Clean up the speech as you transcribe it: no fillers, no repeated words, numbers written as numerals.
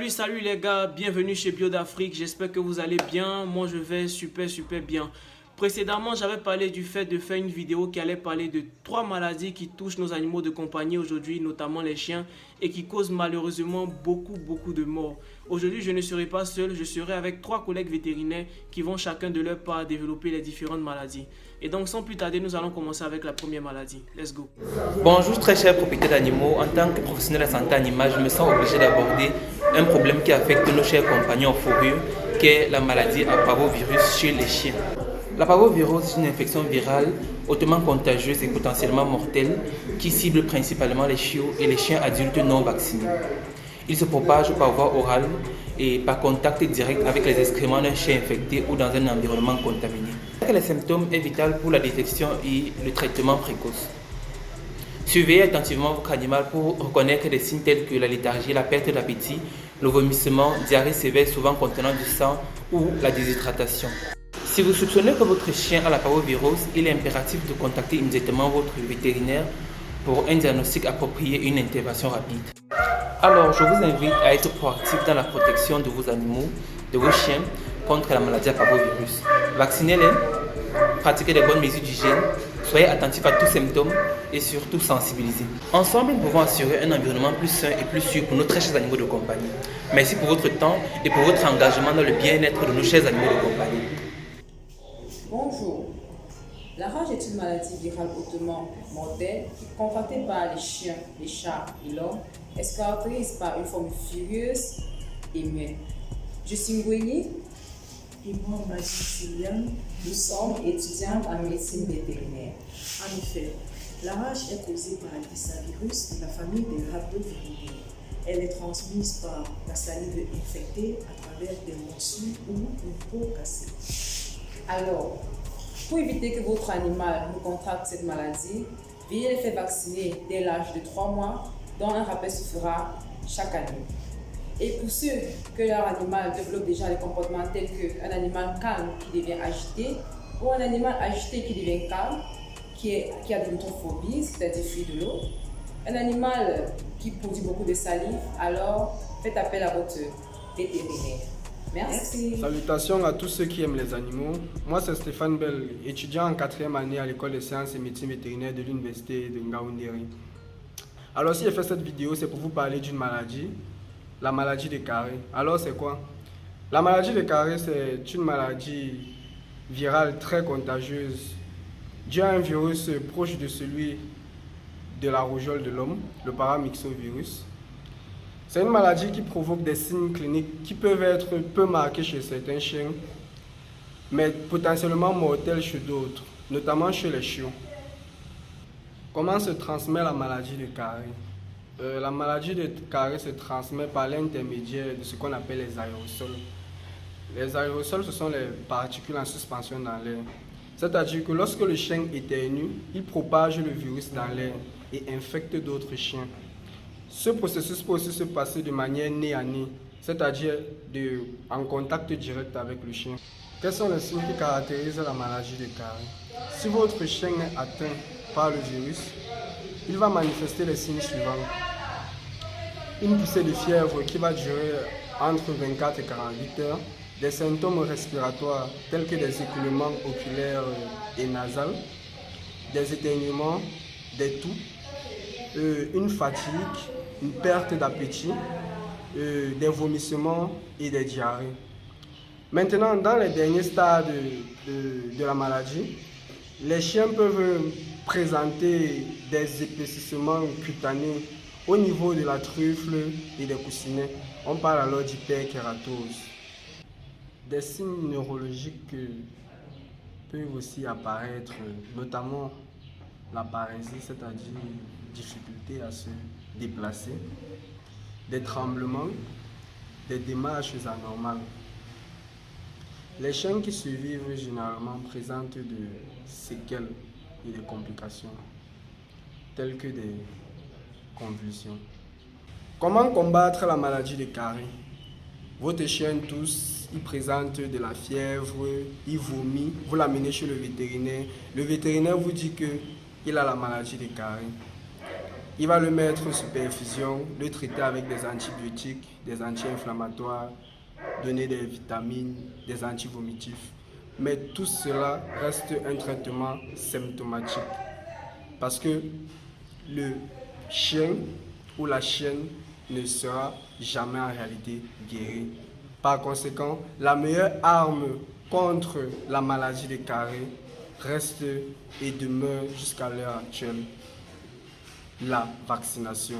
Salut les gars, bienvenue chez Bio d'Afrique, j'espère que vous allez bien, moi je vais super bien. Précédemment, j'avais parlé du fait de faire une vidéo qui allait parler de 3 maladies qui touchent nos animaux de compagnie aujourd'hui, notamment les chiens, et qui causent malheureusement beaucoup de morts. Aujourd'hui, je ne serai pas seul, je serai avec 3 collègues vétérinaires qui vont chacun de leur part développer les différentes maladies. Et donc, sans plus tarder, nous allons commencer avec la première maladie. Let's go. Bonjour très chers propriétaires d'animaux, en tant que professionnel de la santé animale, je me sens obligé d'aborder un problème qui affecte nos chers compagnons en fourrure, qui est la maladie à parvovirus chez les chiens. La parvovirose est une infection virale hautement contagieuse et potentiellement mortelle qui cible principalement les chiots et les chiens adultes non vaccinés. Il se propage par voie orale et par contact direct avec les excréments d'un chien infecté ou dans un environnement contaminé. Les symptômes est vital pour la détection et le traitement précoce. Surveillez attentivement votre animal pour reconnaître des signes tels que la léthargie, la perte d'appétit, le vomissement, diarrhée sévère souvent contenant du sang ou la déshydratation. Si vous soupçonnez que votre chien a la parvovirose, il est impératif de contacter immédiatement votre vétérinaire pour un diagnostic approprié et une intervention rapide. Alors, je vous invite à être proactif dans la protection de vos animaux, de vos chiens, contre la maladie à parvovirus. Vaccinez-les, pratiquez des bonnes mesures d'hygiène, soyez attentifs à tous symptômes et surtout sensibilisés. Ensemble, nous pouvons assurer un environnement plus sain et plus sûr pour nos très chers animaux de compagnie. Merci pour votre temps et pour votre engagement dans le bien-être de nos chers animaux de compagnie. Bonjour. La rage est une maladie virale hautement mortelle qui, contractée par les chiens, les chats et l'homme, elle se caractérise par une forme furieuse et muette. Je suis Ngweni et moi, Magicilienne. Nous sommes étudiantes en médecine vétérinaire. En effet, la rage est causée par un virus de la famille des rhabdoviridae. Elle est transmise par la salive infectée à travers des morsures ou une peau cassée. Alors, pour éviter que votre animal ne contracte cette maladie, veuillez les faire vacciner dès l'âge de 3 mois, dont un rappel se fera chaque année. Et pour ceux que leur animal développe déjà des comportements tels qu'un animal calme qui devient agité, ou un animal agité qui devient calme, qui a de l'hydrophobie, c'est-à-dire fuir de l'eau, un animal qui produit beaucoup de salive, alors faites appel à votre vétérinaire. Merci. Salutations à tous ceux qui aiment les animaux. Moi, c'est Stéphane Bell, étudiant en 4e année à l'école de sciences et médecine vétérinaire de l'université de Ngaoundéré. Alors, si j'ai fait cette vidéo, c'est pour vous parler d'une maladie, la maladie des carrés. Alors, c'est quoi? La maladie des carrés, c'est une maladie virale très contagieuse due à un virus proche de celui de la rougeole de l'homme, le paramyxovirus. C'est une maladie qui provoque des signes cliniques qui peuvent être peu marqués chez certains chiens, mais potentiellement mortels chez d'autres, notamment chez les chiots. Comment se transmet la maladie de Carré? La maladie de Carré se transmet par l'intermédiaire de ce qu'on appelle les aérosols. Les aérosols, ce sont les particules en suspension dans l'air. C'est-à-dire que lorsque le chien éternue, il propage le virus dans l'air et infecte d'autres chiens. Ce processus peut aussi se passer de manière nez à nez, c'est-à-dire en contact direct avec le chien. Quels sont les signes qui caractérisent la maladie de Carré? Si votre chien est atteint par le virus, il va manifester les signes suivants. Une poussée de fièvre qui va durer entre 24 et 48 heures, des symptômes respiratoires tels que des écoulements oculaires et nasales, des éternuements, des toux, une fatigue, une perte d'appétit, des vomissements et des diarrhées. Maintenant, dans les derniers stades de la maladie, les chiens peuvent présenter des épaississements cutanés au niveau de la truffe et des coussinets. On parle alors d'hyperkératose. Des signes neurologiques peuvent aussi apparaître, notamment la parésie, c'est-à-dire difficulté à se déplacer, des tremblements, des démarches anormales. Les chiens qui survivent généralement présentent des séquelles et des complications, telles que des convulsions. Comment combattre la maladie de Carré? Votre chien tousse, il présente de la fièvre, il vomit, vous l'amenez chez le vétérinaire vous dit qu'il a la maladie de Carré. Il va le mettre sous perfusion, le traiter avec des antibiotiques, des anti-inflammatoires, donner des vitamines, des antivomitifs. Mais tout cela reste un traitement symptomatique parce que le chien ou la chienne ne sera jamais en réalité guéri. Par conséquent, la meilleure arme contre la maladie des carrés reste et demeure jusqu'à l'heure actuelle la vaccination.